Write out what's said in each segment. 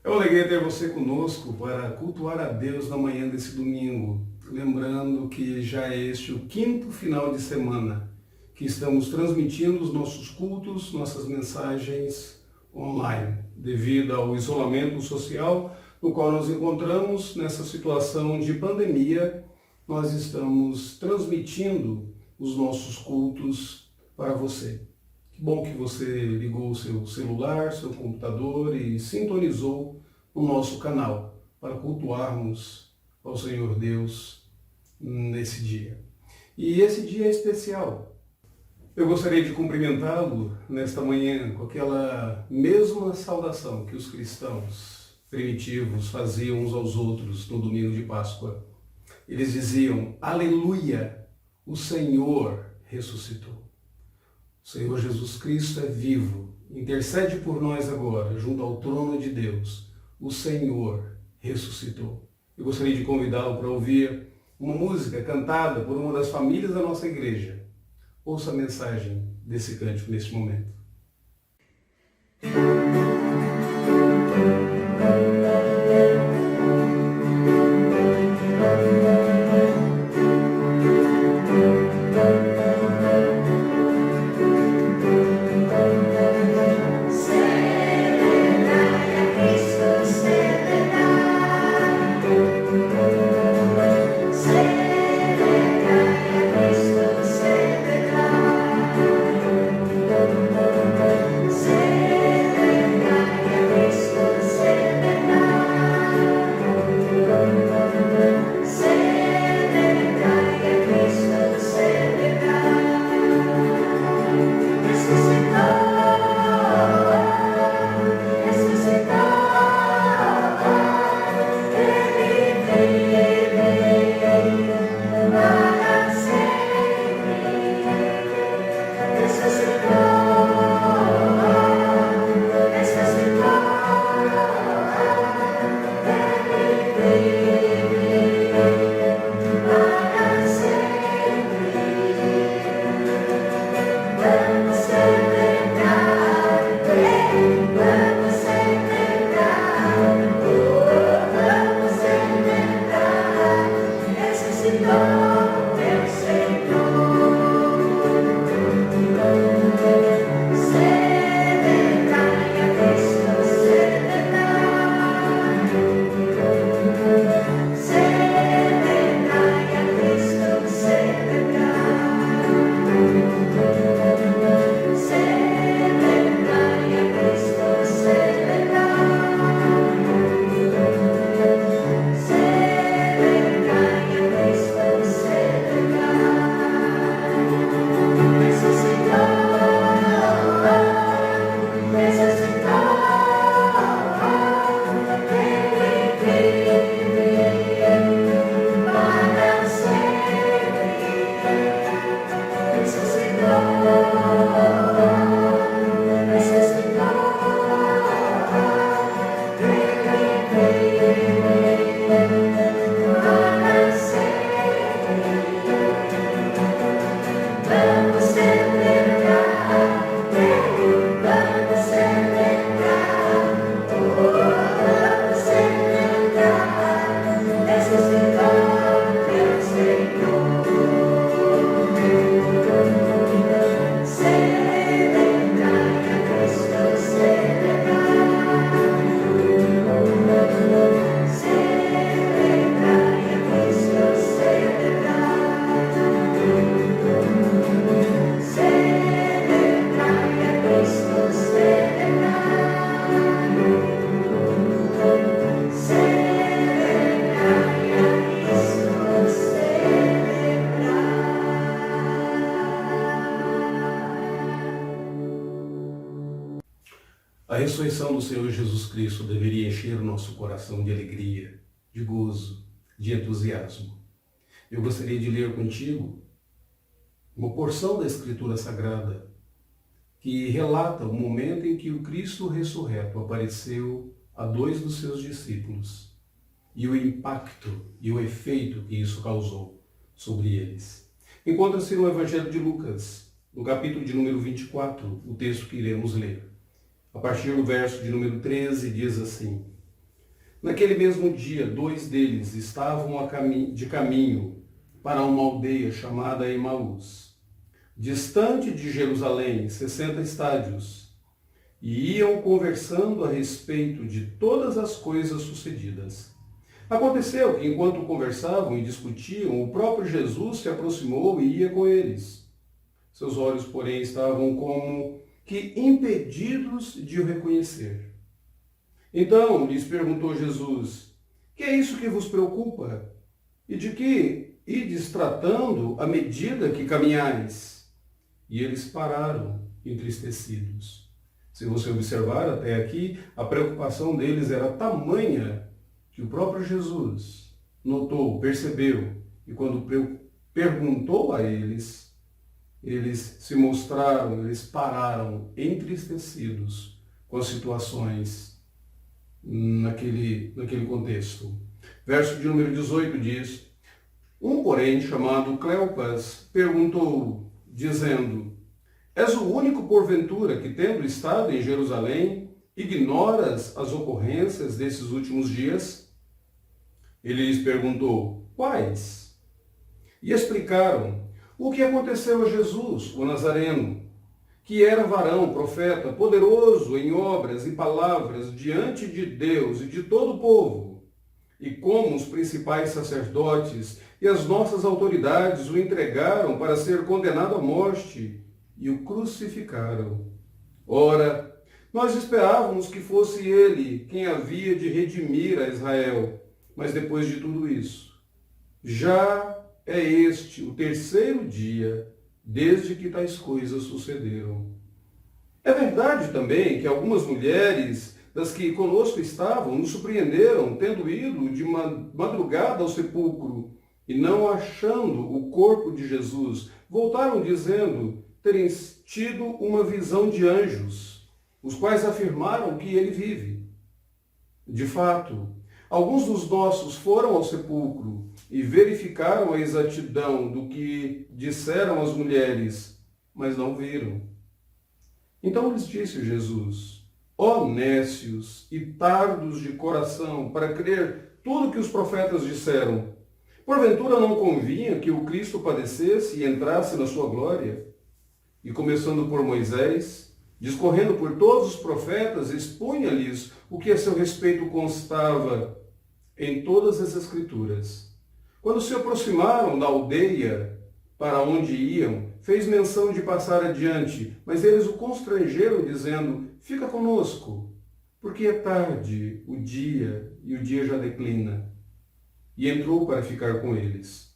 É uma alegria ter você conosco para cultuar a Deus na manhã desse domingo. Lembrando que já é este o quinto final de semana que estamos transmitindo os nossos cultos, nossas mensagens online, devido ao isolamento social no qual nos encontramos nessa situação de pandemia. Nós estamos transmitindo os nossos cultos para você. Que bom que você ligou o seu celular, seu computador e sintonizou o nosso canal para cultuarmos ao Senhor Deus nesse dia. E esse dia é especial. Eu gostaria de cumprimentá-lo nesta manhã com aquela mesma saudação que os cristãos primitivos faziam uns aos outros no domingo de Páscoa. Eles diziam: Aleluia, o Senhor ressuscitou. O Senhor Jesus Cristo é vivo, intercede por nós agora, junto ao trono de Deus. O Senhor ressuscitou. Eu gostaria de convidá-lo para ouvir uma música cantada por uma das famílias da nossa igreja. Ouça a mensagem desse cântico neste momento. A ressurreição do Senhor Jesus Cristo deveria encher o nosso coração de alegria, de gozo, de entusiasmo. Eu gostaria de ler contigo uma porção da Escritura Sagrada que relata o momento em que o Cristo ressurreto apareceu a 2 dos seus discípulos e o impacto e o efeito que isso causou sobre eles. Encontra-se no Evangelho de Lucas, no capítulo de número 24, o texto que iremos ler. A partir do verso de número 13, diz assim: Naquele mesmo dia, 2 deles estavam de caminho para uma aldeia chamada Emaús, distante de Jerusalém, 60 estádios, e iam conversando a respeito de todas as coisas sucedidas. Aconteceu que, enquanto conversavam e discutiam, o próprio Jesus se aproximou e ia com eles. Seus olhos, porém, estavam como que impedidos de o reconhecer. Então lhes perguntou Jesus: que é isso que vos preocupa? E de que ides tratando à medida que caminhais? E eles pararam, entristecidos. Se você observar até aqui, a preocupação deles era tamanha que o próprio Jesus notou, percebeu, e quando perguntou a eles, eles se mostraram, eles pararam entristecidos com as situações naquele contexto. Verso de número 18 diz: um, porém, chamado Cleopas, perguntou, dizendo: és o único, porventura, que, tendo estado em Jerusalém, ignoras as ocorrências desses últimos dias? Ele lhes perguntou: quais? E explicaram o que aconteceu a Jesus, o Nazareno, que era varão, profeta, poderoso em obras e palavras diante de Deus e de todo o povo, e como os principais sacerdotes e as nossas autoridades o entregaram para ser condenado à morte e o crucificaram. Ora, nós esperávamos que fosse ele quem havia de redimir a Israel, mas depois de tudo isso, já é este o 3º dia desde que tais coisas sucederam. É verdade também que algumas mulheres das que conosco estavam nos surpreenderam, tendo ido de madrugada ao sepulcro e não achando o corpo de Jesus, voltaram dizendo terem tido uma visão de anjos, os quais afirmaram que ele vive. De fato, alguns dos nossos foram ao sepulcro e verificaram a exatidão do que disseram as mulheres, mas não viram. Então lhes disse Jesus: ó nécios e tardos de coração, para crer tudo que os profetas disseram, porventura não convinha que o Cristo padecesse e entrasse na sua glória? E começando por Moisés, discorrendo por todos os profetas, expunha-lhes o que a seu respeito constava em todas as Escrituras. Quando se aproximaram da aldeia para onde iam, fez menção de passar adiante, mas eles o constrangeram, dizendo: fica conosco, porque é tarde o dia, e o dia já declina. E entrou para ficar com eles.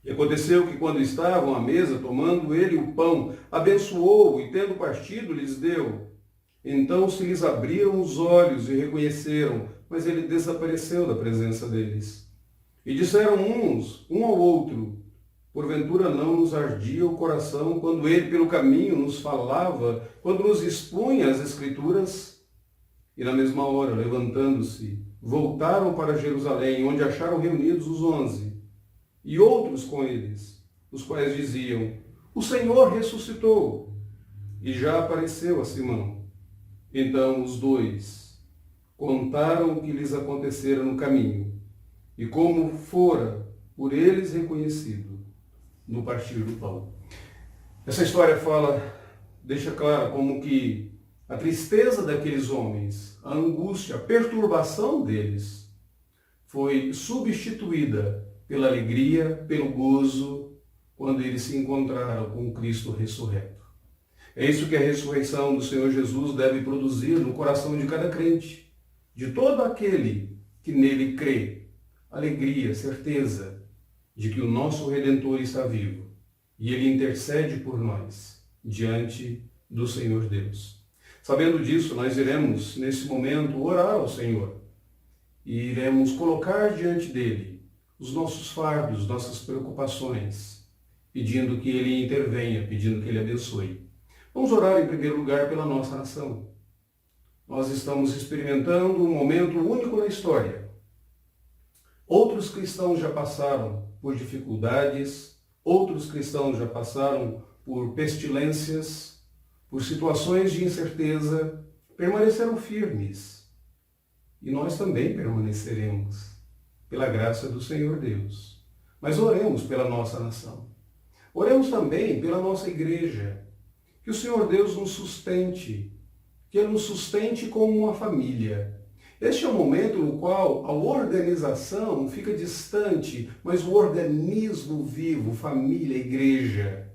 E aconteceu que, quando estavam à mesa, tomando ele o pão, abençoou e, tendo partido, lhes deu. Então se lhes abriram os olhos e reconheceram, mas ele desapareceu da presença deles. E disseram uns, um ao outro: porventura não nos ardia o coração quando ele pelo caminho nos falava, quando nos expunha as Escrituras? E na mesma hora, levantando-se, voltaram para Jerusalém, onde acharam reunidos os 11, e outros com eles, os quais diziam: o Senhor ressuscitou, e já apareceu a Simão. Então os 2 contaram o que lhes acontecera no caminho, e como fora por eles reconhecido no partir do pão. Essa história deixa claro como que a tristeza daqueles homens, a angústia, a perturbação deles foi substituída pela alegria, pelo gozo, quando eles se encontraram com o Cristo ressurreto. É isso que a ressurreição do Senhor Jesus deve produzir no coração de cada crente, de todo aquele que nele crê. Alegria, certeza de que o nosso Redentor está vivo e ele intercede por nós diante do Senhor Deus. Sabendo disso, nós iremos, nesse momento, orar ao Senhor e iremos colocar diante dele os nossos fardos, nossas preocupações, pedindo que ele intervenha, pedindo que ele abençoe. Vamos orar em primeiro lugar pela nossa nação. Nós estamos experimentando um momento único na história. Outros cristãos já passaram por dificuldades, outros cristãos já passaram por pestilências, por situações de incerteza, permaneceram firmes. e nós também permaneceremos, pela graça do Senhor Deus. Mas oremos pela nossa nação. Oremos também pela nossa igreja. Que o Senhor Deus nos sustente, que Ele nos sustente como uma família. Este é o momento no qual a organização fica distante, mas o organismo vivo, família, igreja,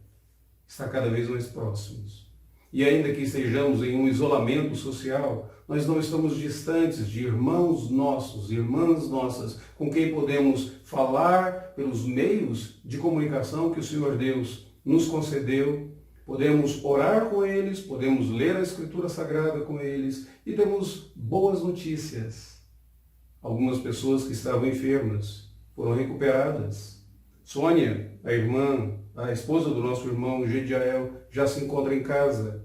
está cada vez mais próximos. E ainda que estejamos em um isolamento social, nós não estamos distantes de irmãos nossos, irmãs nossas, com quem podemos falar pelos meios de comunicação que o Senhor Deus nos concedeu. Podemos orar com eles, podemos ler a Escritura Sagrada com eles e temos boas notícias. Algumas pessoas que estavam enfermas foram recuperadas. Sônia, a irmã, a esposa do nosso irmão Gediael, já se encontra em casa.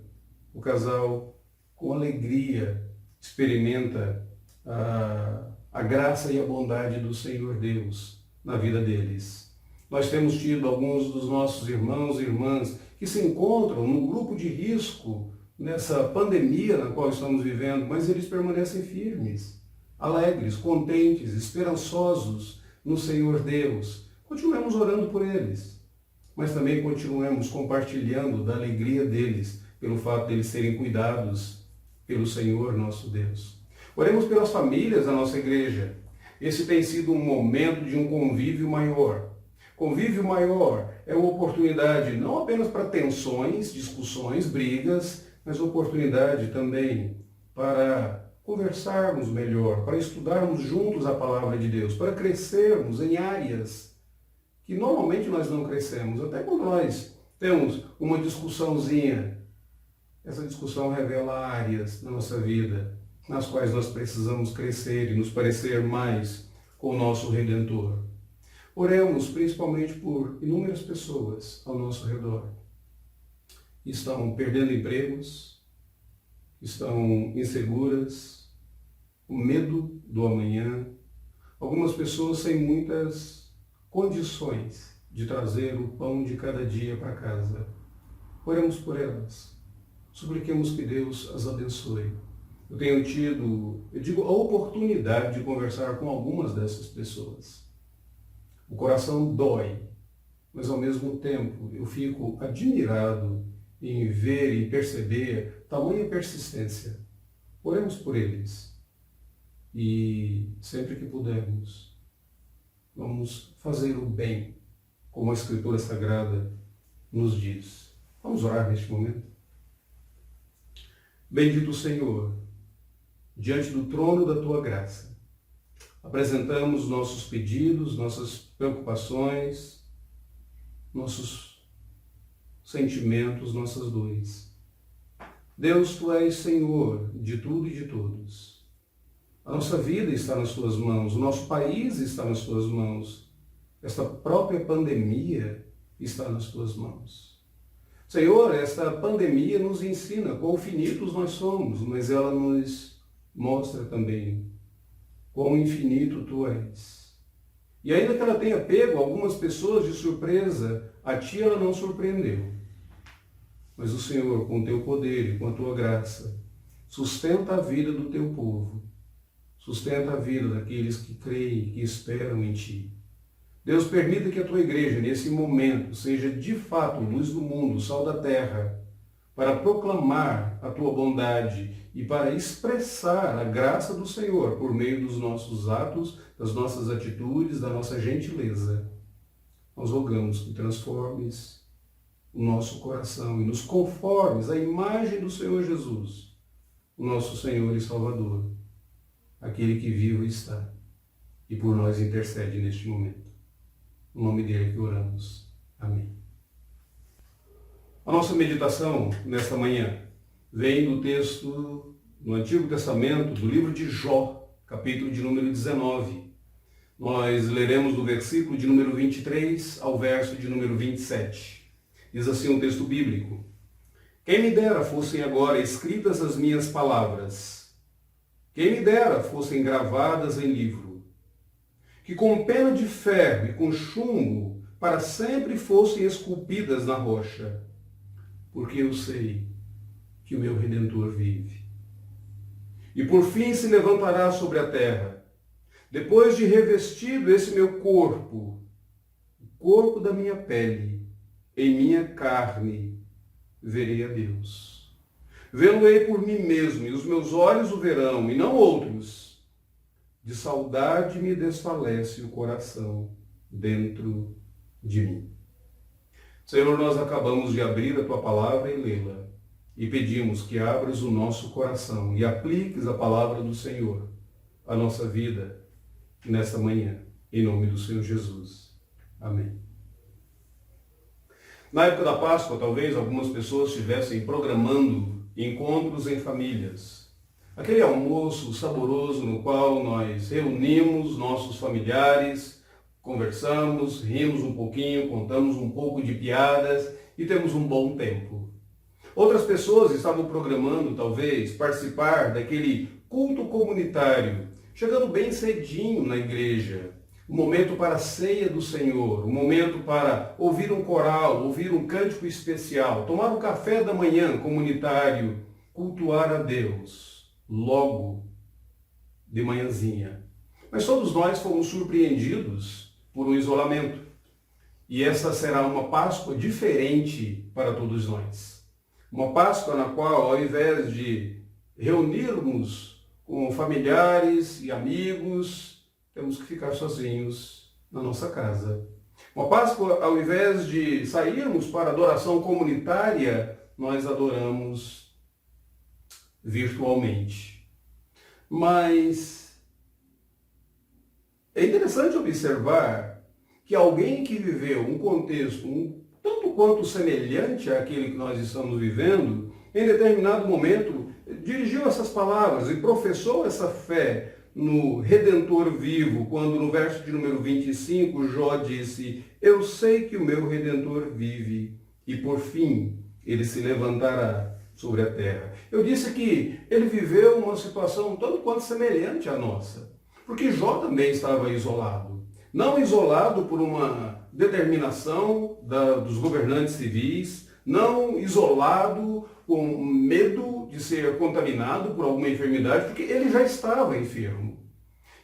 O casal, com alegria, experimenta a graça e a bondade do Senhor Deus na vida deles. Nós temos tido alguns dos nossos irmãos e irmãs que se encontram no grupo de risco nessa pandemia na qual estamos vivendo, mas eles permanecem firmes, alegres, contentes, esperançosos no Senhor Deus. Continuemos orando por eles, mas também continuemos compartilhando da alegria deles pelo fato de eles serem cuidados pelo Senhor nosso Deus. Oremos pelas famílias da nossa igreja. Esse tem sido um momento de um convívio maior. Convívio maior é uma oportunidade não apenas para tensões, discussões, brigas, mas oportunidade também para conversarmos melhor, para estudarmos juntos a palavra de Deus, para crescermos em áreas que normalmente nós não crescemos. Até quando nós temos uma discussãozinha, essa discussão revela áreas na nossa vida nas quais nós precisamos crescer e nos parecer mais com o nosso Redentor. Oremos principalmente por inúmeras pessoas ao nosso redor que estão perdendo empregos, estão inseguras, com medo do amanhã. Algumas pessoas sem muitas condições de trazer o pão de cada dia para casa. Oremos por elas. Supliquemos que Deus as abençoe. Eu tenho tido, a oportunidade de conversar com algumas dessas pessoas. O coração dói, mas ao mesmo tempo eu fico admirado em ver e perceber tamanha persistência. Oremos por eles e sempre que pudermos, vamos fazer o bem, como a Escritura Sagrada nos diz. Vamos orar neste momento. Bendito Senhor, diante do trono da Tua graça, apresentamos nossos pedidos, nossas preocupações, nossos sentimentos, nossas dores. Deus, Tu és Senhor de tudo e de todos. A nossa vida está nas Tuas mãos, o nosso país está nas Tuas mãos, esta própria pandemia está nas Tuas mãos. Senhor, esta pandemia nos ensina quão finitos nós somos, mas ela nos mostra também quão infinito Tu és. E ainda que ela tenha pego algumas pessoas de surpresa, a Ti ela não surpreendeu. Mas o Senhor, com o Teu poder e com a Tua graça, sustenta a vida do Teu povo, sustenta a vida daqueles que creem, que esperam em Ti. Deus, permita que a Tua igreja, nesse momento, seja de fato luz do mundo, sal da terra, para proclamar a Tua bondade e para expressar a graça do Senhor por meio dos nossos atos, das nossas atitudes, da nossa gentileza. Nós rogamos que transformes o nosso coração e nos conformes à imagem do Senhor Jesus, o nosso Senhor e Salvador, aquele que vivo está e por nós intercede neste momento. No nome dele que oramos. Amém. A nossa meditação nesta manhã vem do texto no Antigo Testamento, do livro de Jó, capítulo de número 19. Nós leremos do versículo de número 23 ao verso de número 27. Diz assim um texto bíblico: Quem me dera fossem agora escritas as minhas palavras, quem me dera fossem gravadas em livro, que com pena de ferro e com chumbo para sempre fossem esculpidas na rocha, porque eu sei que o meu Redentor vive. e por fim se levantará sobre a terra. Depois de revestido esse meu corpo, o corpo da minha pele, em minha carne, verei a Deus. Vê-lo-ei por mim mesmo, e os meus olhos o verão, e não outros. De saudade me desfalece o coração dentro de mim. Senhor, nós acabamos de abrir a Tua palavra e lê-la, e pedimos que abras o nosso coração e apliques a palavra do Senhor à nossa vida nesta manhã, em nome do Senhor Jesus. Amém. Na época da Páscoa, talvez algumas pessoas estivessem programando encontros em famílias. Aquele almoço saboroso no qual nós reunimos nossos familiares, conversamos, rimos um pouquinho, contamos um pouco de piadas e temos um bom tempo. Outras pessoas estavam programando, talvez, participar daquele culto comunitário, chegando bem cedinho na igreja. Um momento para a ceia do Senhor, um momento para ouvir um coral, ouvir um cântico especial, tomar um café da manhã comunitário, cultuar a Deus, logo de manhãzinha. Mas todos nós fomos surpreendidos por um isolamento. E essa será uma Páscoa diferente para todos nós. Uma Páscoa na qual, ao invés de reunirmos com familiares e amigos, temos que ficar sozinhos na nossa casa. Uma Páscoa, ao invés de sairmos para adoração comunitária, nós adoramos virtualmente. Mas é interessante observar que alguém que viveu um contexto tanto quanto semelhante àquele que nós estamos vivendo, em determinado momento, dirigiu essas palavras e professou essa fé no Redentor vivo, quando no verso de número 25, Jó disse: eu sei que o meu Redentor vive, e por fim ele se levantará sobre a terra. Eu disse que ele viveu uma situação tanto quanto semelhante à nossa, porque Jó também estava isolado. Não isolado por uma determinação dos governantes civis, não isolado com medo de ser contaminado por alguma enfermidade, porque ele já estava enfermo.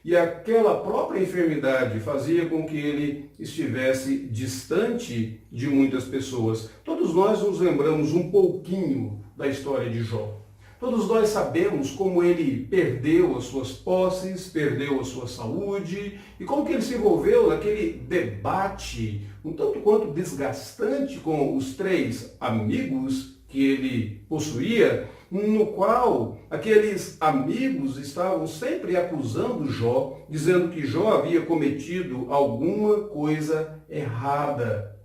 E aquela própria enfermidade fazia com que ele estivesse distante de muitas pessoas. Todos nós nos lembramos um pouquinho da história de Jó. Todos nós sabemos como ele perdeu as suas posses, perdeu a sua saúde, e como que ele se envolveu naquele debate um tanto quanto desgastante com os 3 amigos que ele possuía, no qual aqueles amigos estavam sempre acusando Jó, dizendo que Jó havia cometido alguma coisa errada.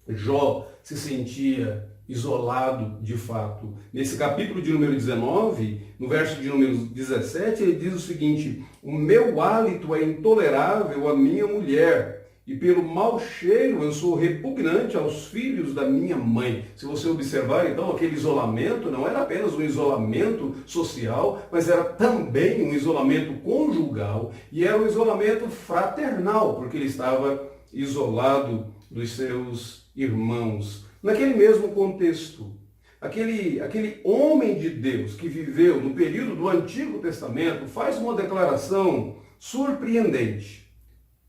Jó se sentia isolado de fato. Nesse capítulo de número 19, no verso de número 17, ele diz o seguinte: o meu hálito é intolerável à minha mulher, e pelo mau cheiro eu sou repugnante aos filhos da minha mãe. Se você observar, então, aquele isolamento não era apenas um isolamento social, mas era também um isolamento conjugal, e era um isolamento fraternal, porque ele estava isolado dos seus irmãos. Naquele mesmo contexto, aquele homem de Deus que viveu no período do Antigo Testamento faz uma declaração surpreendente,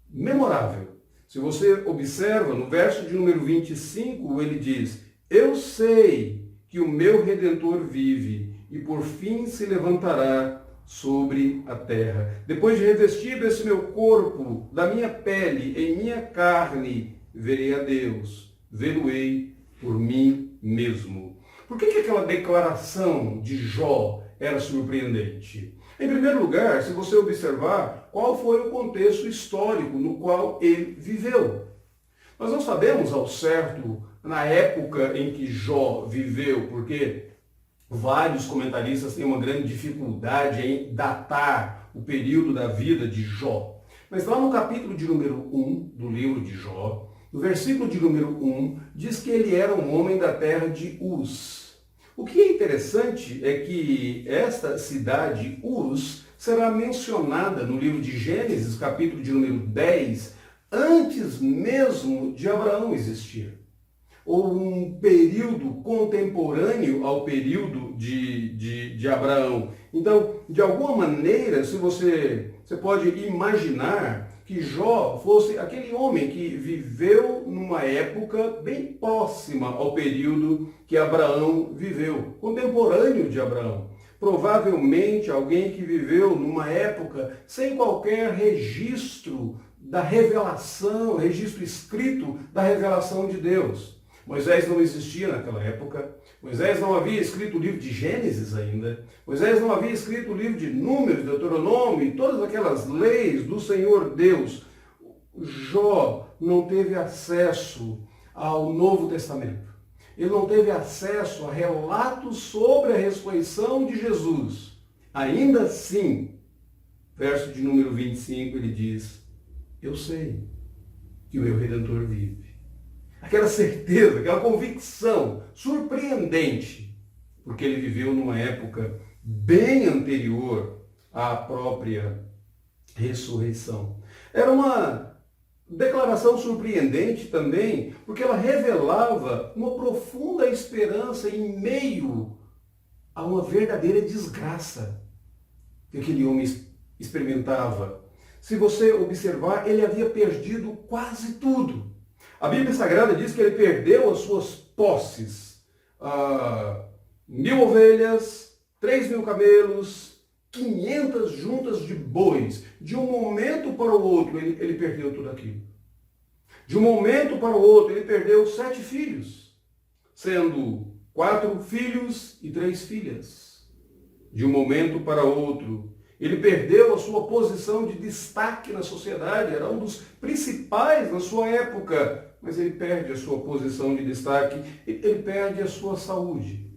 memorável. Se você observa, no verso de número 25, ele diz: eu sei que o meu Redentor vive e por fim se levantará sobre a terra. Depois de revestido esse meu corpo da minha pele, em minha carne, verei a Deus, vê-lo-ei por mim mesmo. Por que aquela declaração de Jó era surpreendente? Em primeiro lugar, se você observar, qual foi o contexto histórico no qual ele viveu. Nós não sabemos ao certo, na época em que Jó viveu, porque vários comentaristas têm uma grande dificuldade em datar o período da vida de Jó. Mas lá no capítulo de número 1 do livro de Jó, no versículo de número 1, diz que ele era um homem da terra de Uz. O que é interessante é que esta cidade, Uz, será mencionada no livro de Gênesis, capítulo de número 10, antes mesmo de Abraão existir. ou um período contemporâneo ao período de Abraão. Então, de alguma maneira, se você pode imaginar que Jó fosse aquele homem que viveu numa época bem próxima ao período que Abraão viveu, contemporâneo de Abraão. Provavelmente alguém que viveu numa época sem qualquer registro da revelação, registro escrito da revelação de Deus. Moisés não existia naquela época, Moisés não havia escrito o livro de Gênesis ainda, Moisés não havia escrito o livro de Números, Deuteronômio e todas aquelas leis do Senhor Deus. Jó não teve acesso ao Novo Testamento. Ele não teve acesso a relatos sobre a ressurreição de Jesus. Ainda assim, verso de número 25, ele diz: eu sei que o meu Redentor vive. Aquela certeza, aquela convicção surpreendente, porque ele viveu numa época bem anterior à própria ressurreição. Era uma declaração surpreendente também, porque ela revelava uma profunda esperança em meio a uma verdadeira desgraça que aquele homem experimentava. Se você observar, ele havia perdido quase tudo. A Bíblia Sagrada diz que ele perdeu as suas posses. 1.000 ovelhas, 3.000 camelos, 500 juntas de bois. De um momento para o outro, ele perdeu tudo aquilo. De um momento para o outro, ele perdeu 7 filhos, sendo 4 filhos e 3 filhas. De um momento para outro, ele perdeu a sua posição de destaque na sociedade, era um dos principais na sua época, mas ele perde a sua posição de destaque, ele perde a sua saúde.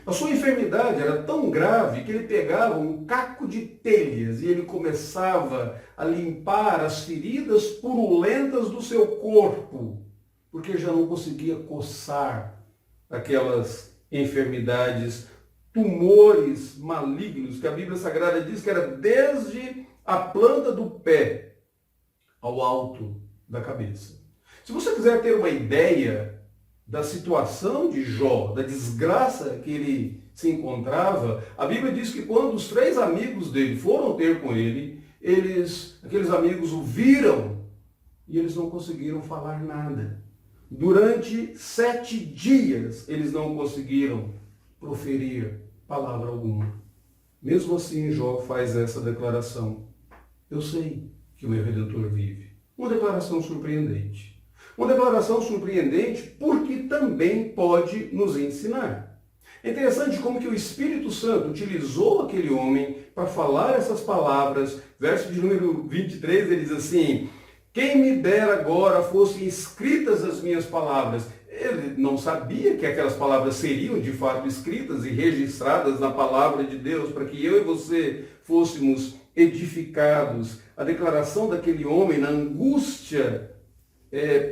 A sua enfermidade era tão grave que ele pegava um caco de telhas e ele começava a limpar as feridas purulentas do seu corpo, porque já não conseguia coçar aquelas enfermidades, tumores malignos, que a Bíblia Sagrada diz que era desde a planta do pé ao alto da cabeça. Se você quiser ter uma ideia da situação de Jó, da desgraça que ele se encontrava, a Bíblia diz que quando os 3 amigos dele foram ter com ele, aqueles amigos o viram e eles não conseguiram falar nada. Durante 7 dias eles não conseguiram proferir palavra alguma. Mesmo assim, Jó faz essa declaração: eu sei que o meu Redentor vive. Uma declaração surpreendente. Uma declaração surpreendente porque também pode nos ensinar. É interessante como que o Espírito Santo utilizou aquele homem para falar essas palavras. Verso de número 23, ele diz assim: quem me dera agora fossem escritas as minhas palavras. Ele não sabia que aquelas palavras seriam de fato escritas e registradas na palavra de Deus, para que eu e você fôssemos edificados. A declaração daquele homem na angústia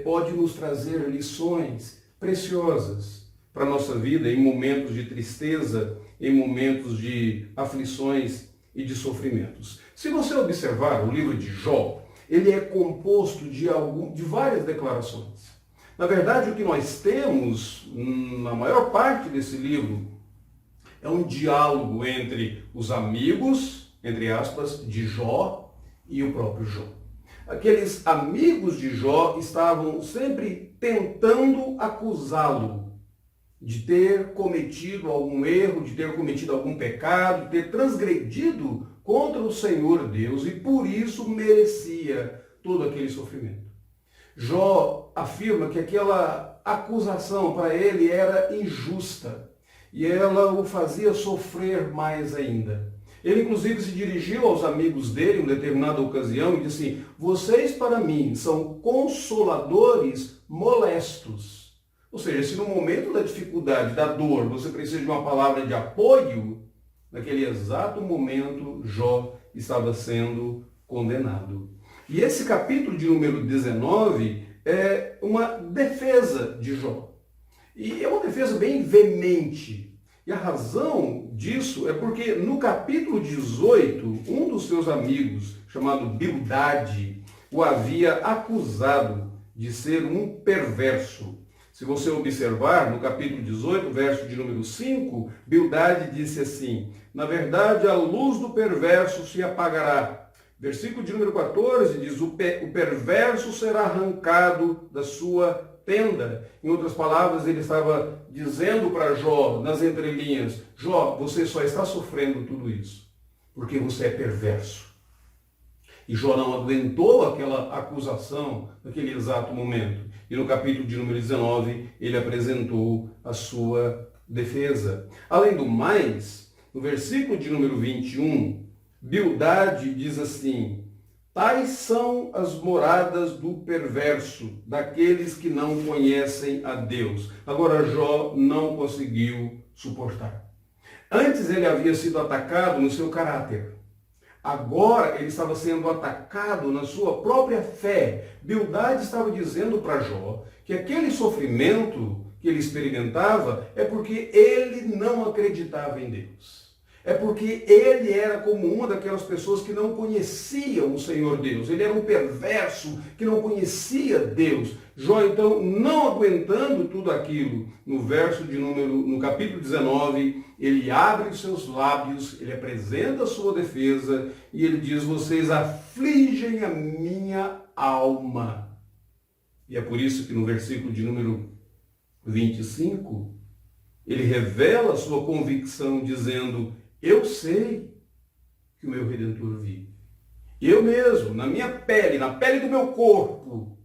pode nos trazer lições preciosas para a nossa vida em momentos de tristeza, em momentos de aflições e de sofrimentos. Se você observar o livro de Jó, ele é composto de várias declarações. Na verdade, o que nós temos na maior parte desse livro é um diálogo entre os amigos, entre aspas, de Jó e o próprio Jó. Aqueles amigos de Jó estavam sempre tentando acusá-lo de ter cometido algum erro, de ter cometido algum pecado, de ter transgredido contra o Senhor Deus e por isso merecia todo aquele sofrimento. Jó afirma que aquela acusação para ele era injusta e ela o fazia sofrer mais ainda. Ele inclusive se dirigiu aos amigos dele em uma determinada ocasião e disse assim: vocês para mim são consoladores molestos. Ou seja, se no momento da dificuldade, da dor, você precisa de uma palavra de apoio, naquele exato momento Jó estava sendo condenado. E esse capítulo de número 19 é uma defesa de Jó. E é uma defesa bem veemente. E a razão disso é porque no capítulo 18, um dos seus amigos, chamado Bildade, o havia acusado de ser um perverso. Se você observar, no capítulo 18, verso de número 5, Bildade disse assim: na verdade, a luz do perverso se apagará. Versículo de número 14 diz: o perverso será arrancado da sua tenda. Em outras palavras, ele estava dizendo para Jó, nas entrelinhas: Jó, você só está sofrendo tudo isso porque você é perverso. E Jó não aguentou aquela acusação naquele exato momento. E no capítulo de número 19, ele apresentou a sua defesa. Além do mais, no versículo de número 21, Bildade diz assim: tais são as moradas do perverso, daqueles que não conhecem a Deus. Agora Jó não conseguiu suportar. Antes ele havia sido atacado no seu caráter. Agora ele estava sendo atacado na sua própria fé. Bildade estava dizendo para Jó que aquele sofrimento que ele experimentava é porque ele não acreditava em Deus. É porque ele era como uma daquelas pessoas que não conheciam o Senhor Deus. Ele era um perverso que não conhecia Deus. Jó, então, não aguentando tudo aquilo, no capítulo 19, ele abre os seus lábios, ele apresenta a sua defesa e ele diz: vocês afligem a minha alma. E é por isso que no versículo de número 25, ele revela a sua convicção dizendo: eu sei que o meu Redentor vive. Eu mesmo, na minha pele, na pele do meu corpo,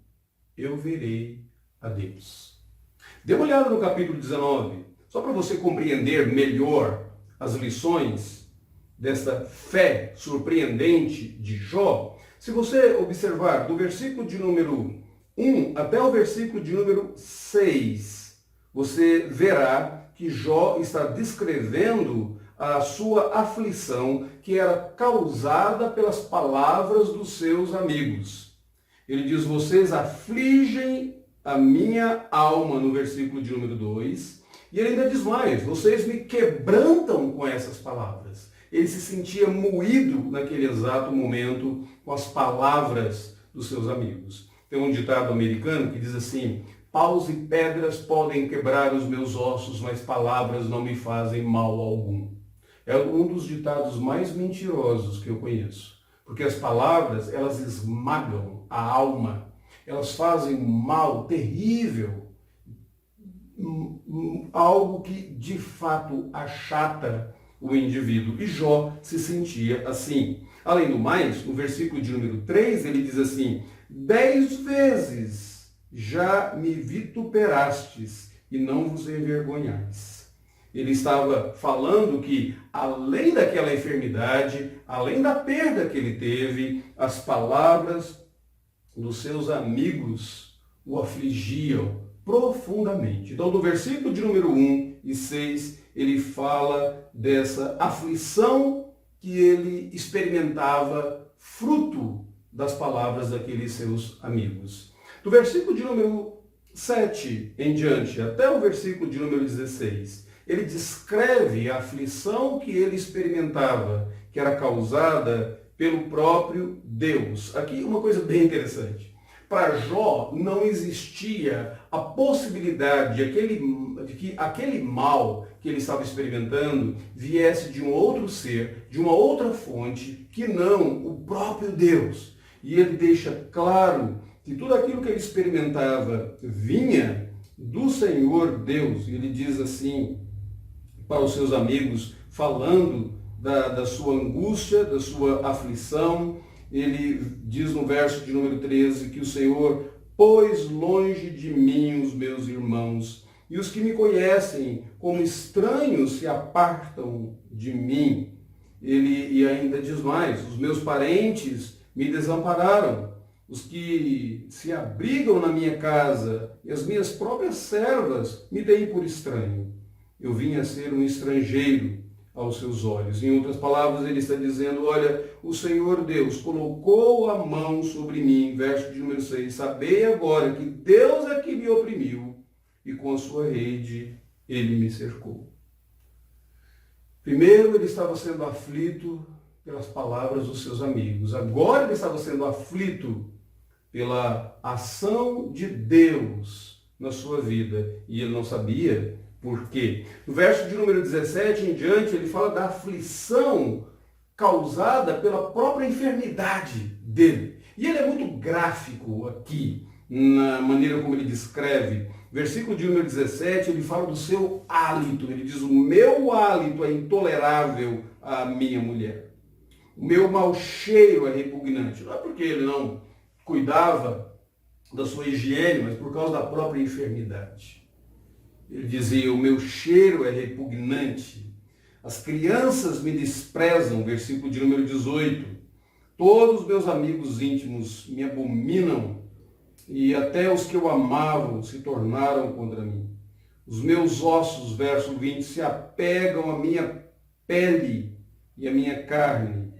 eu verei a Deus. Dê uma olhada no capítulo 19, só para você compreender melhor as lições desta fé surpreendente de Jó. Se você observar do versículo de número 1 até o versículo de número 6, você verá que Jó está descrevendo a sua aflição que era causada pelas palavras dos seus amigos. Ele diz: vocês afligem a minha alma, no versículo de número 2. E ele ainda diz mais: vocês me quebrantam com essas palavras. Ele se sentia moído naquele exato momento com as palavras dos seus amigos. Tem um ditado americano que diz assim: paus e pedras podem quebrar os meus ossos, mas palavras não me fazem mal algum. É um dos ditados mais mentirosos que eu conheço. Porque as palavras, elas esmagam a alma. Elas fazem um mal terrível. Algo que, de fato, achata o indivíduo. E Jó se sentia assim. Além do mais, no versículo de número 3, ele diz assim: 10 vezes já me vituperastes e não vos envergonhais. Ele estava falando que, além daquela enfermidade, além da perda que ele teve, as palavras dos seus amigos o afligiam profundamente. Então, do versículo de número 1 e 6, ele fala dessa aflição que ele experimentava fruto das palavras daqueles seus amigos. Do versículo de número 7 em diante, até o versículo de número 16, ele descreve a aflição que ele experimentava, que era causada pelo próprio Deus. Aqui uma coisa bem interessante. Para Jó não existia a possibilidade de que aquele mal que ele estava experimentando viesse de um outro ser, de uma outra fonte, que não o próprio Deus. E ele deixa claro que tudo aquilo que ele experimentava vinha do Senhor Deus. E ele diz assim para os seus amigos, falando da sua angústia, da sua aflição. Ele diz no verso de número 13 que o Senhor pôs longe de mim os meus irmãos, e os que me conhecem como estranhos se apartam de mim. E ainda diz mais: os meus parentes me desampararam, os que se abrigam na minha casa e as minhas próprias servas me têm por estranho. Eu vim a ser um estrangeiro aos seus olhos. Em outras palavras, ele está dizendo: olha, o Senhor Deus colocou a mão sobre mim, verso de número 6, sabei agora que Deus é que me oprimiu e com a sua rede ele me cercou. Primeiro ele estava sendo aflito pelas palavras dos seus amigos. Agora ele estava sendo aflito pela ação de Deus na sua vida e ele não sabia por quê. No verso de número 17 em diante, ele fala da aflição causada pela própria enfermidade dele. E ele é muito gráfico aqui, na maneira como ele descreve. Versículo de número 17, ele fala do seu hálito. Ele diz, o meu hálito é intolerável à minha mulher. O meu mau cheiro é repugnante. Não é porque ele não cuidava da sua higiene, mas por causa da própria enfermidade. Ele dizia, o meu cheiro é repugnante. As crianças me desprezam, versículo de número 18. Todos os meus amigos íntimos me abominam, e até os que eu amava se tornaram contra mim. Os meus ossos, verso 20, se apegam à minha pele e à minha carne.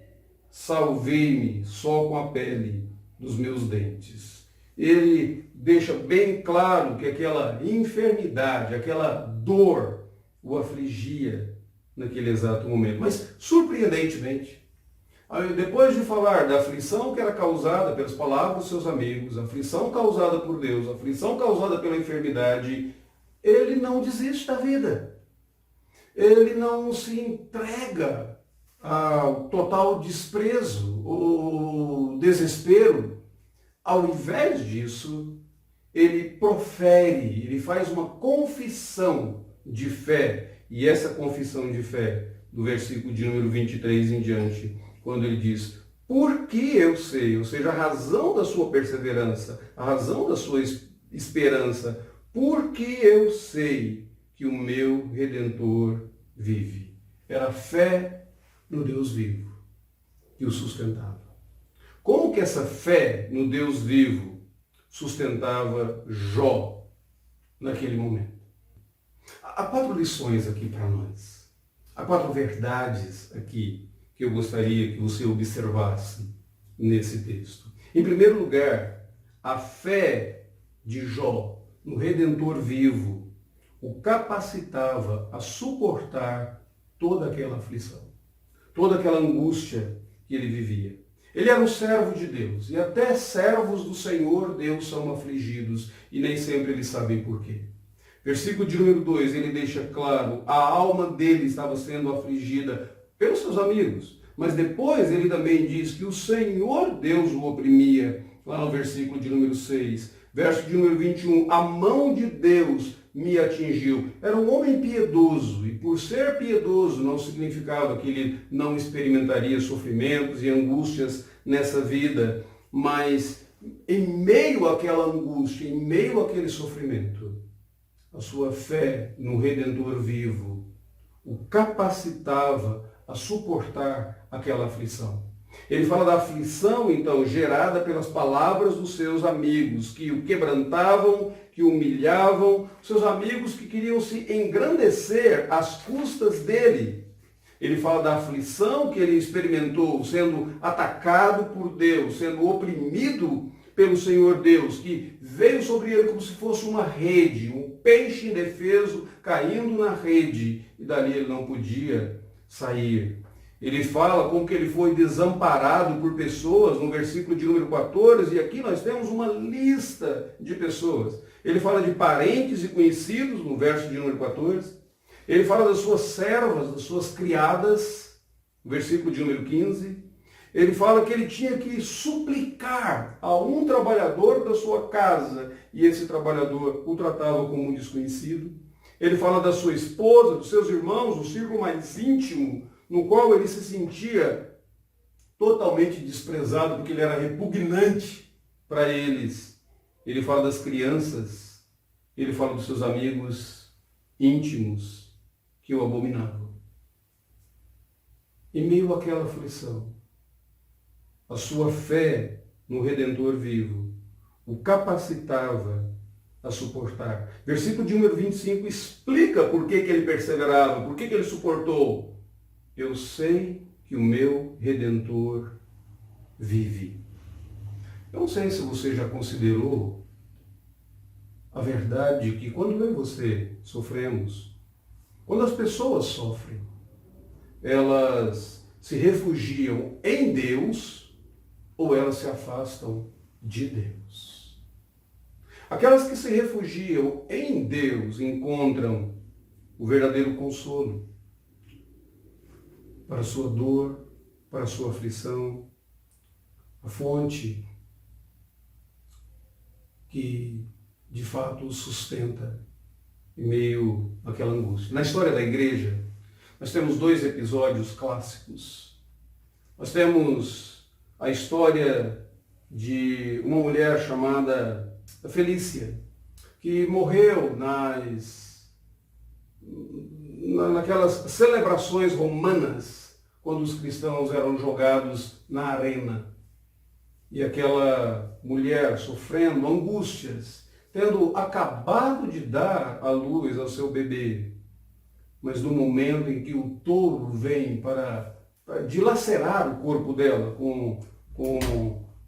Salvei-me só com a pele dos meus dentes. Ele deixa bem claro que aquela enfermidade, aquela dor o afligia naquele exato momento. Mas, surpreendentemente, depois de falar da aflição que era causada pelas palavras dos seus amigos, a aflição causada por Deus, a aflição causada pela enfermidade, ele não desiste da vida. Ele não se entrega ao total desprezo, o desespero. Ao invés disso, ele profere, ele faz uma confissão de fé. E essa confissão de fé, do versículo de número 23 em diante, quando ele diz, porque eu sei, ou seja, a razão da sua perseverança, a razão da sua esperança, porque eu sei que o meu Redentor vive. Era a fé no Deus vivo que o sustentava. Como que essa fé no Deus vivo sustentava Jó naquele momento? Há 4 lições aqui para nós. Há 4 verdades aqui que eu gostaria que você observasse nesse texto. Em primeiro lugar, a fé de Jó no Redentor vivo o capacitava a suportar toda aquela aflição, toda aquela angústia que ele vivia. Ele era um servo de Deus, e até servos do Senhor Deus são afligidos, e nem sempre eles sabem por quê. Versículo de número 2, ele deixa claro, a alma dele estava sendo afligida pelos seus amigos, mas depois ele também diz que o Senhor Deus o oprimia, lá no versículo de número 6. Verso de número 21, a mão de Deus me atingiu. Era um homem piedoso, e por ser piedoso não significava que ele não experimentaria sofrimentos e angústias nessa vida, mas em meio àquela angústia, em meio àquele sofrimento, a sua fé no Redentor vivo o capacitava a suportar aquela aflição. Ele fala da aflição, então, gerada pelas palavras dos seus amigos, que o quebrantavam, que o humilhavam, seus amigos que queriam se engrandecer às custas dele. Ele fala da aflição que ele experimentou, sendo atacado por Deus, sendo oprimido pelo Senhor Deus, que veio sobre ele como se fosse uma rede, um peixe indefeso caindo na rede, e dali ele não podia sair. Ele fala como que ele foi desamparado por pessoas, no versículo de número 14, e aqui nós temos uma lista de pessoas. Ele fala de parentes e conhecidos, no verso de número 14. Ele fala das suas servas, das suas criadas, no versículo de número 15. Ele fala que ele tinha que suplicar a um trabalhador da sua casa, e esse trabalhador o tratava como um desconhecido. Ele fala da sua esposa, dos seus irmãos, o círculo mais íntimo, no qual ele se sentia totalmente desprezado, porque ele era repugnante para eles. Ele fala das crianças, ele fala dos seus amigos íntimos que o abominavam. Em meio àquela aflição, a sua fé no Redentor vivo o capacitava a suportar. Versículo de número 25 explica por que ele perseverava, por que ele suportou. Eu sei que o meu Redentor vive. Eu não sei se você já considerou a verdade que quando eu e você sofremos, quando as pessoas sofrem, elas se refugiam em Deus ou elas se afastam de Deus. Aquelas que se refugiam em Deus encontram o verdadeiro consolo para a sua dor, para a sua aflição, a fonte que de fato o sustenta em meio àquela angústia. Na história da igreja, nós temos dois episódios clássicos. Nós temos a história de uma mulher chamada Felícia, que morreu naquelas celebrações romanas, quando os cristãos eram jogados na arena. E aquela mulher sofrendo angústias, tendo acabado de dar à luz ao seu bebê, mas no momento em que o touro vem para dilacerar o corpo dela com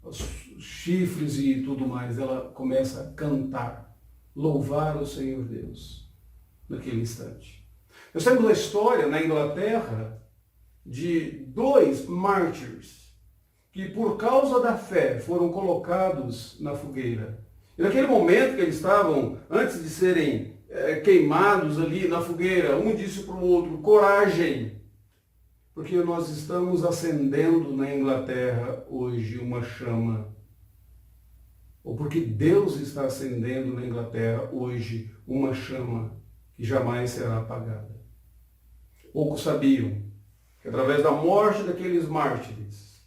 os chifres e tudo mais, ela começa a cantar, louvar o Senhor Deus naquele instante. Nós temos a história na Inglaterra de dois mártires que por causa da fé foram colocados na fogueira. E naquele momento que eles estavam, antes de serem queimados ali na fogueira, um disse para o outro: coragem, porque nós estamos acendendo na Inglaterra hoje uma chama. Ou porque Deus está acendendo na Inglaterra hoje uma chama que jamais será apagada. Poucos sabiam que através da morte daqueles mártires,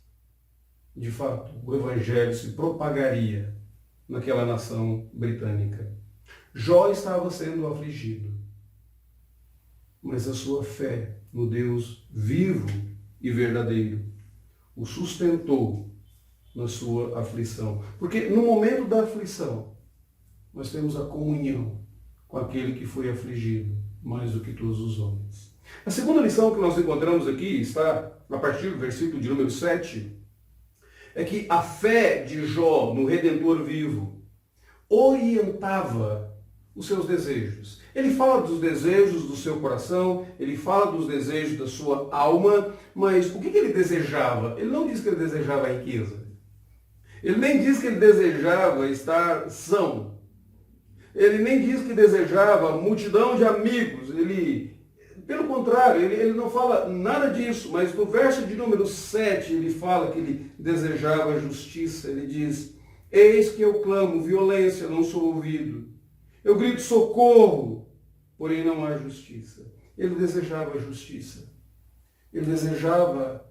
de fato, o evangelho se propagaria naquela nação britânica. Jó estava sendo afligido, mas a sua fé no Deus vivo e verdadeiro o sustentou na sua aflição. Porque no momento da aflição, nós temos a comunhão com aquele que foi afligido mais do que todos os homens. A segunda lição que nós encontramos aqui está a partir do versículo de número 7, é que a fé de Jó no Redentor vivo orientava os seus desejos. Ele fala dos desejos do seu coração, ele fala dos desejos da sua alma, mas o que ele desejava? Ele não diz que ele desejava a riqueza. Ele nem diz que ele desejava estar são. Ele nem diz que desejava multidão de amigos. Pelo contrário, ele não fala nada disso, mas no verso de número 7 ele fala que ele desejava justiça. Ele diz: eis que eu clamo violência, não sou ouvido. Eu grito socorro, porém não há justiça. Ele desejava justiça. Ele desejava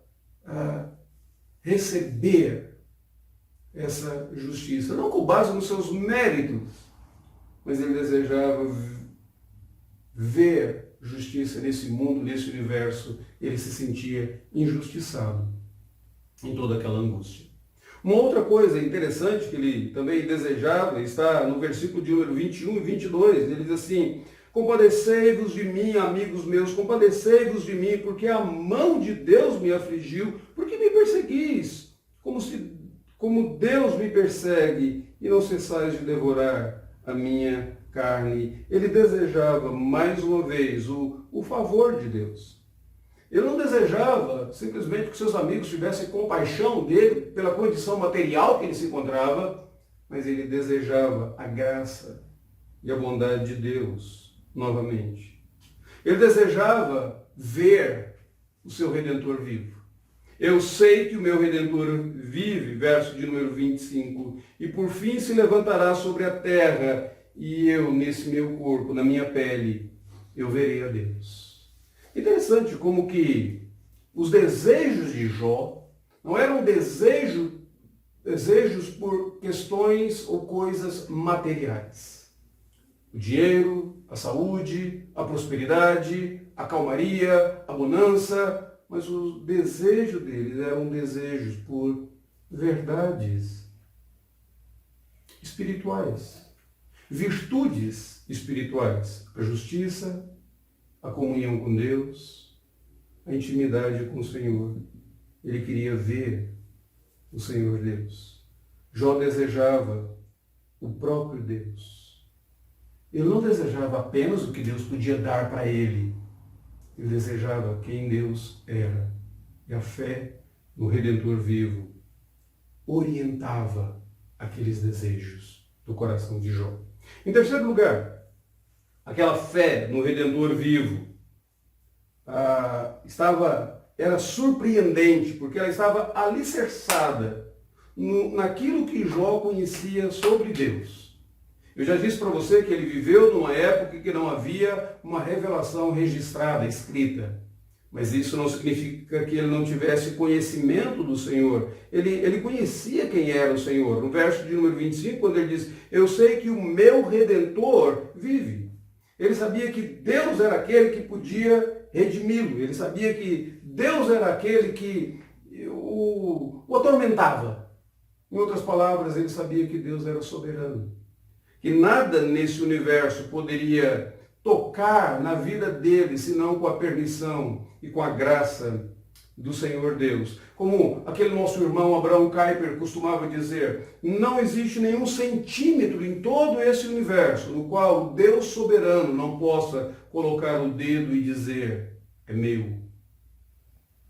receber essa justiça, não com base nos seus méritos, mas ele desejava ver justiça nesse mundo, nesse universo. Ele se sentia injustiçado em toda aquela angústia. Uma outra coisa interessante que ele também desejava está no versículo de número 21 e 22. Ele diz assim: compadecei-vos de mim, amigos meus, compadecei-vos de mim, porque a mão de Deus me afligiu, porque me perseguis, como Deus me persegue, e não cessais de devorar a minha carne. Ele desejava, mais uma vez, o favor de Deus. Ele não desejava simplesmente que seus amigos tivessem compaixão dele pela condição material que ele se encontrava, mas ele desejava a graça e a bondade de Deus novamente. Ele desejava ver o seu Redentor vivo. Eu sei que o meu Redentor vive, verso de número 25, e por fim se levantará sobre a terra, e eu, nesse meu corpo, na minha pele, eu verei a Deus. Interessante como que os desejos de Jó não eram desejos por questões ou coisas materiais. O dinheiro, a saúde, a prosperidade, a calmaria, a bonança, mas o desejo deles eram desejos por verdades espirituais, virtudes espirituais, a justiça, a comunhão com Deus, a intimidade com o Senhor. Ele queria ver o Senhor Deus. Jó desejava o próprio Deus. Ele não desejava apenas o que Deus podia dar para ele. Ele desejava quem Deus era. E a fé no Redentor vivo orientava aqueles desejos. do coração de Jó. Em terceiro lugar, aquela fé no Redentor vivo era surpreendente, porque ela estava alicerçada naquilo que Jó conhecia sobre Deus. Eu já disse para você que ele viveu numa época que não havia uma revelação registrada, escrita. Mas isso não significa que ele não tivesse conhecimento do Senhor. Ele conhecia quem era o Senhor. No verso de número 25, quando ele diz, eu sei que o meu Redentor vive. Ele sabia que Deus era aquele que podia redimi-lo. Ele sabia que Deus era aquele que o atormentava. Em outras palavras, ele sabia que Deus era soberano. Que nada nesse universo poderia tocar na vida dele, senão com a permissão e com a graça do Senhor Deus. Como aquele nosso irmão Abraham Kuyper costumava dizer, não existe nenhum centímetro em todo esse universo no qual Deus soberano não possa colocar o dedo e dizer, é meu,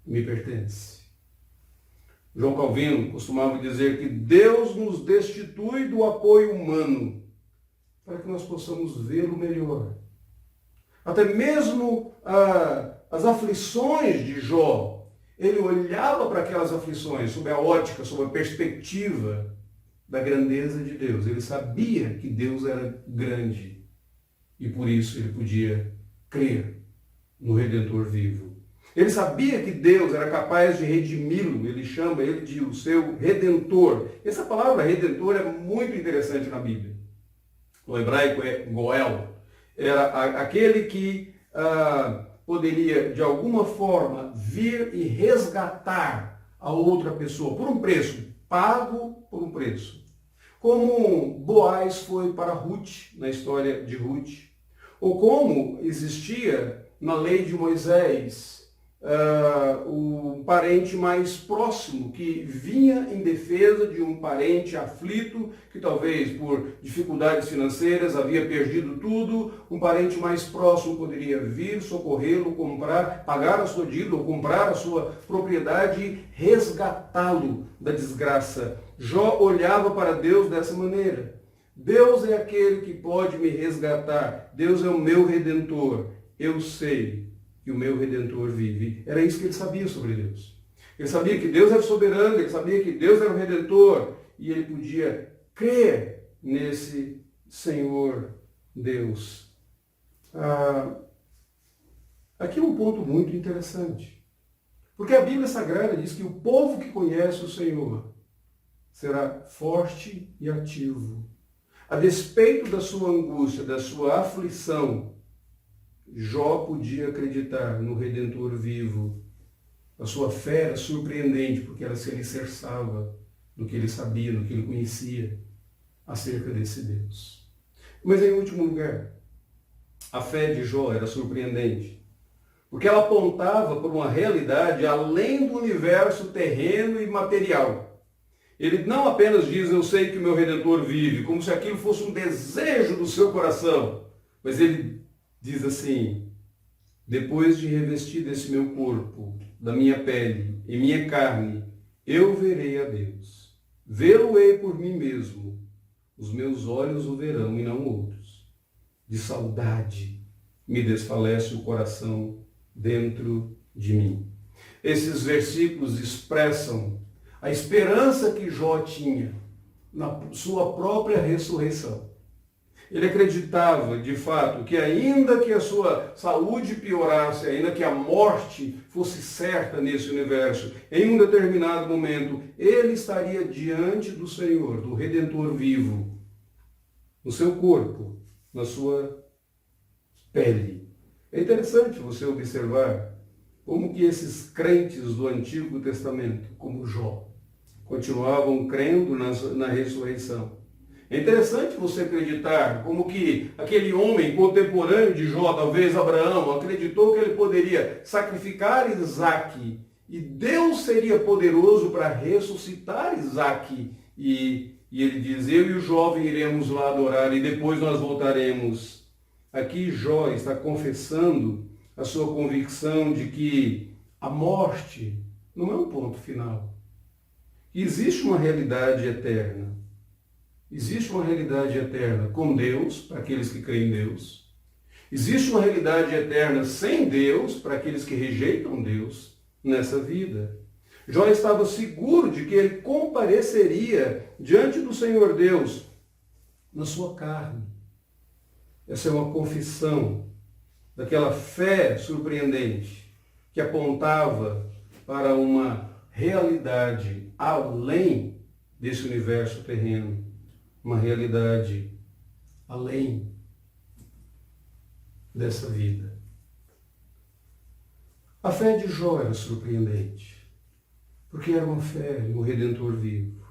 me pertence. João Calvino costumava dizer que Deus nos destitui do apoio humano para que nós possamos vê-lo melhor. Até mesmo as aflições de Jó, ele olhava para aquelas aflições sob a ótica, sob a perspectiva da grandeza de Deus. Ele sabia que Deus era grande e por isso ele podia crer no Redentor vivo. Ele sabia que Deus era capaz de redimi-lo, ele chama ele de o seu Redentor. Essa palavra Redentor é muito interessante na Bíblia. No hebraico é Goel. Era aquele que poderia, de alguma forma, vir e resgatar a outra pessoa por um preço, pago por um preço. Como Boaz foi para Ruth, na história de Ruth, ou como existia na lei de Moisés o parente mais próximo que vinha em defesa de um parente aflito, que talvez por dificuldades financeiras havia perdido tudo, um parente mais próximo poderia vir, socorrê-lo, pagar a sua dívida ou comprar a sua propriedade e resgatá-lo da desgraça. Jó olhava para Deus dessa maneira. Deus é aquele que pode me resgatar. Deus é o meu Redentor. Eu sei que o meu Redentor vive. Era isso que ele sabia sobre Deus. Ele sabia que Deus era soberano, ele sabia que Deus era o Redentor, e ele podia crer nesse Senhor Deus. Aqui é um ponto muito interessante. Porque a Bíblia Sagrada diz que o povo que conhece o Senhor será forte e ativo. A despeito da sua angústia, da sua aflição, Jó podia acreditar no Redentor vivo. A sua fé era surpreendente, porque ela se alicerçava no que ele sabia, no que ele conhecia acerca desse Deus. Mas em último lugar, a fé de Jó era surpreendente, porque ela apontava para uma realidade além do universo terreno e material. Ele não apenas diz, eu sei que o meu Redentor vive, como se aquilo fosse um desejo do seu coração, mas ele diz assim, depois de revestir desse meu corpo, da minha pele e minha carne, eu verei a Deus. Vê-lo-ei por mim mesmo. Os meus olhos o verão e não outros. De saudade me desfalece o coração dentro de mim. Esses versículos expressam a esperança que Jó tinha na sua própria ressurreição. Ele acreditava, de fato, que ainda que a sua saúde piorasse, ainda que a morte fosse certa nesse universo, em um determinado momento, ele estaria diante do Senhor, do Redentor vivo, no seu corpo, na sua pele. É interessante você observar como que esses crentes do Antigo Testamento, como Jó, continuavam crendo na ressurreição. É interessante você acreditar como que aquele homem contemporâneo de Jó, talvez Abraão, acreditou que ele poderia sacrificar Isaque e Deus seria poderoso para ressuscitar Isaque. E ele diz, eu e o jovem iremos lá adorar e depois nós voltaremos. Aqui Jó está confessando a sua convicção de que a morte não é um ponto final. Existe uma realidade eterna. Existe uma realidade eterna com Deus, para aqueles que creem em Deus. Existe uma realidade eterna sem Deus, para aqueles que rejeitam Deus nessa vida. Jó estava seguro de que ele compareceria diante do Senhor Deus na sua carne. Essa é uma confissão daquela fé surpreendente que apontava para uma realidade além desse universo terreno, uma realidade além dessa vida. A fé de Jó era surpreendente, porque era uma fé no Redentor vivo.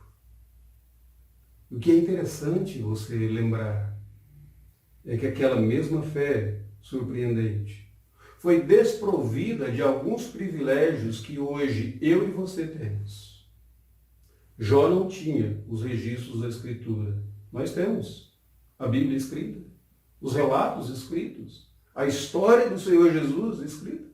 O que é interessante você lembrar é que aquela mesma fé surpreendente foi desprovida de alguns privilégios que hoje eu e você temos. Jó não tinha os registros da Escritura. Nós temos a Bíblia escrita, os relatos escritos, a história do Senhor Jesus escrita.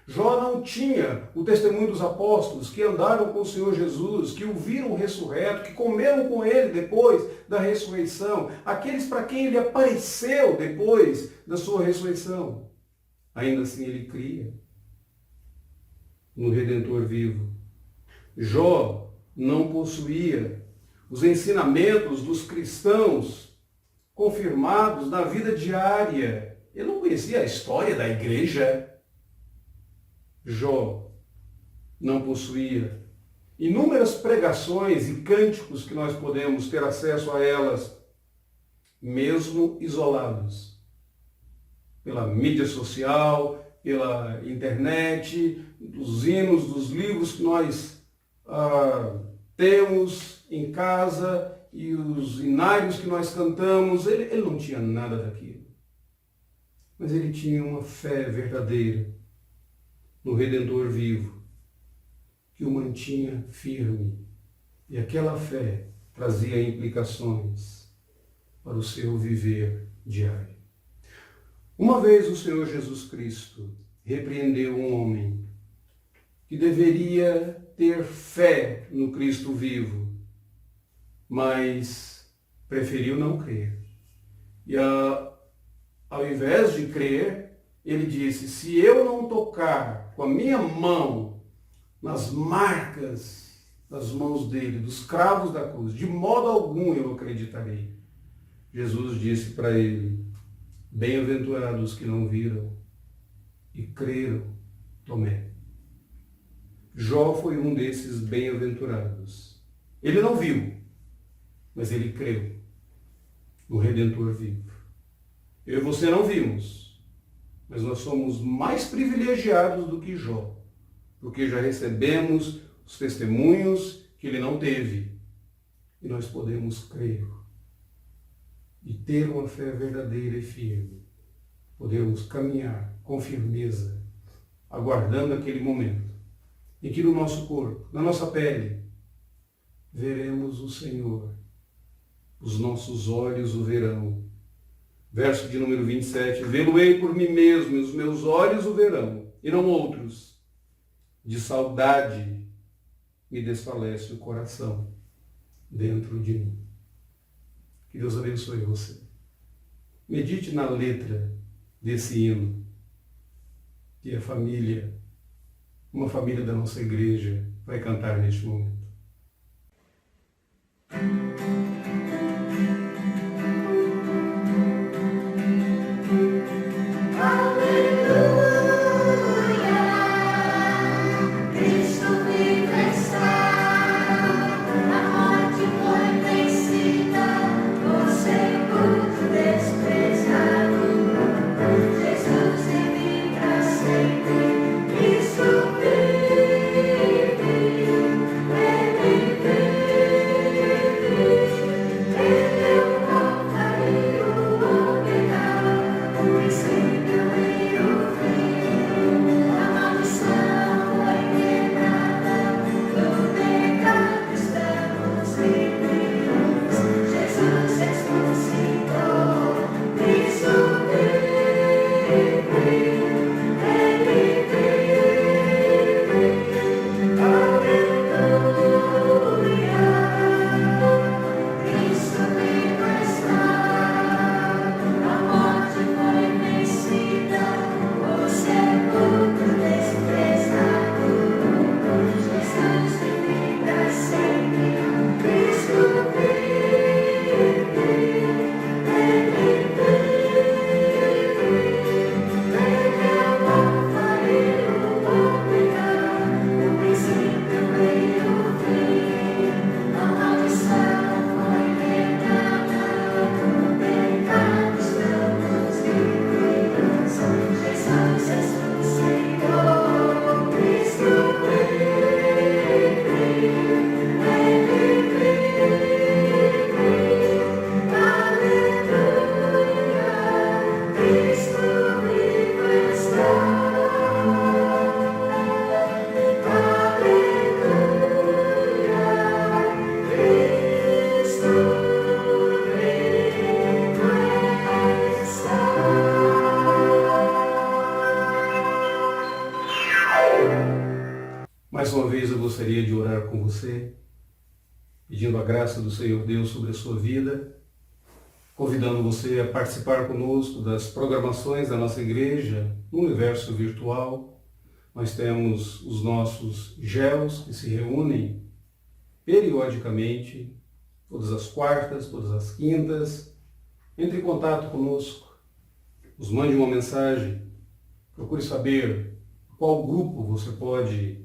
Jó não tinha o testemunho dos apóstolos que andaram com o Senhor Jesus, que o viram ressurreto, que comeram com ele depois da ressurreição, aqueles para quem ele apareceu depois da sua ressurreição. Ainda assim ele cria no Redentor vivo. Jó não possuía os ensinamentos dos cristãos confirmados na vida diária. Ele não conhecia a história da igreja. Jó não possuía inúmeras pregações e cânticos que nós podemos ter acesso a elas, mesmo isolados pela mídia social, pela internet, dos hinos, dos livros que nós temos em casa e os hinários que nós cantamos. Ele não tinha nada daquilo. Mas ele tinha uma fé verdadeira no Redentor vivo, que o mantinha firme. E aquela fé trazia implicações para o seu viver diário. Uma vez o Senhor Jesus Cristo repreendeu um homem que deveria ter fé no Cristo vivo, mas preferiu não crer. E ao invés de crer, ele disse: se eu não tocar com a minha mão nas marcas das mãos dele, dos cravos da cruz, de modo algum eu acreditarei. Jesus disse para ele: bem-aventurados que não viram e creram, Tomé. Jó foi um desses bem-aventurados. Ele não viu, mas ele creu no Redentor vivo. Eu e você não vimos, mas nós somos mais privilegiados do que Jó, porque já recebemos os testemunhos que ele não teve. E nós podemos crer e ter uma fé verdadeira e firme. Podemos caminhar com firmeza, aguardando aquele momento em que no nosso corpo, na nossa pele, veremos o Senhor. Os nossos olhos o verão. Verso de número 27, vê-lo-ei por mim mesmo, e os meus olhos o verão, e não outros. De saudade me desfalece o coração dentro de mim. Que Deus abençoe você. Medite na letra desse hino, que a família, uma família da nossa igreja, vai cantar neste momento. gostaria de orar com você, pedindo a graça do Senhor Deus sobre a sua vida, convidando você a participar conosco das programações da nossa igreja no universo virtual. Nós temos os nossos GELs que se reúnem periodicamente, todas as quartas, todas as quintas. Entre em contato conosco, nos mande uma mensagem, procure saber qual grupo você pode,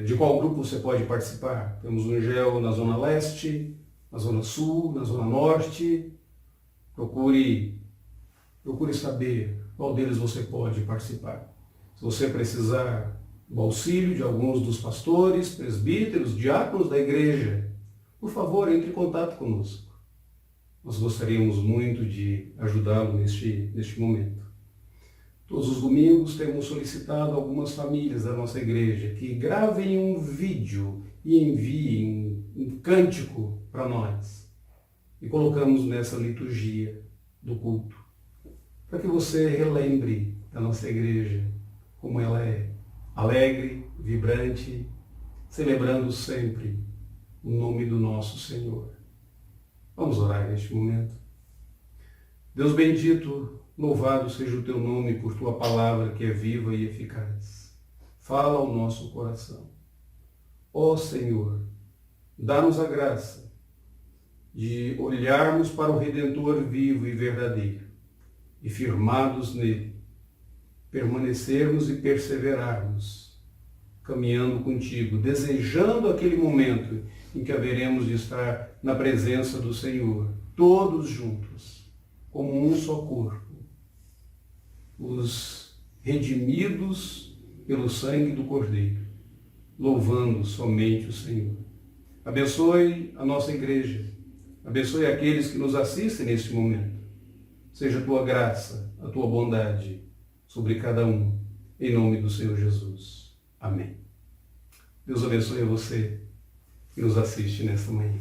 de qual grupo você pode participar. Temos um GEL na Zona Leste, na Zona Sul, na Zona Norte. Procure saber qual deles você pode participar. Se você precisar do auxílio de alguns dos pastores, presbíteros, diáconos da igreja, por favor, entre em contato conosco. Nós gostaríamos muito de ajudá-lo neste momento. Todos os domingos temos solicitado algumas famílias da nossa igreja que gravem um vídeo e enviem um cântico para nós. E colocamos nessa liturgia do culto, para que você relembre da nossa igreja, como ela é alegre, vibrante, celebrando sempre o nome do nosso Senhor. Vamos orar neste momento. Deus bendito, louvado seja o teu nome por tua palavra que é viva e eficaz. Fala ao nosso coração. Ó Senhor, dá-nos a graça de olharmos para o Redentor vivo e verdadeiro e, firmados nele, permanecermos e perseverarmos, caminhando contigo, desejando aquele momento em que haveremos de estar na presença do Senhor, todos juntos, como um só corpo, os redimidos pelo sangue do Cordeiro, louvando somente o Senhor. Abençoe a nossa igreja, abençoe aqueles que nos assistem neste momento. Seja a tua graça, a tua bondade sobre cada um, em nome do Senhor Jesus. Amém. Deus abençoe a você que nos assiste nesta manhã.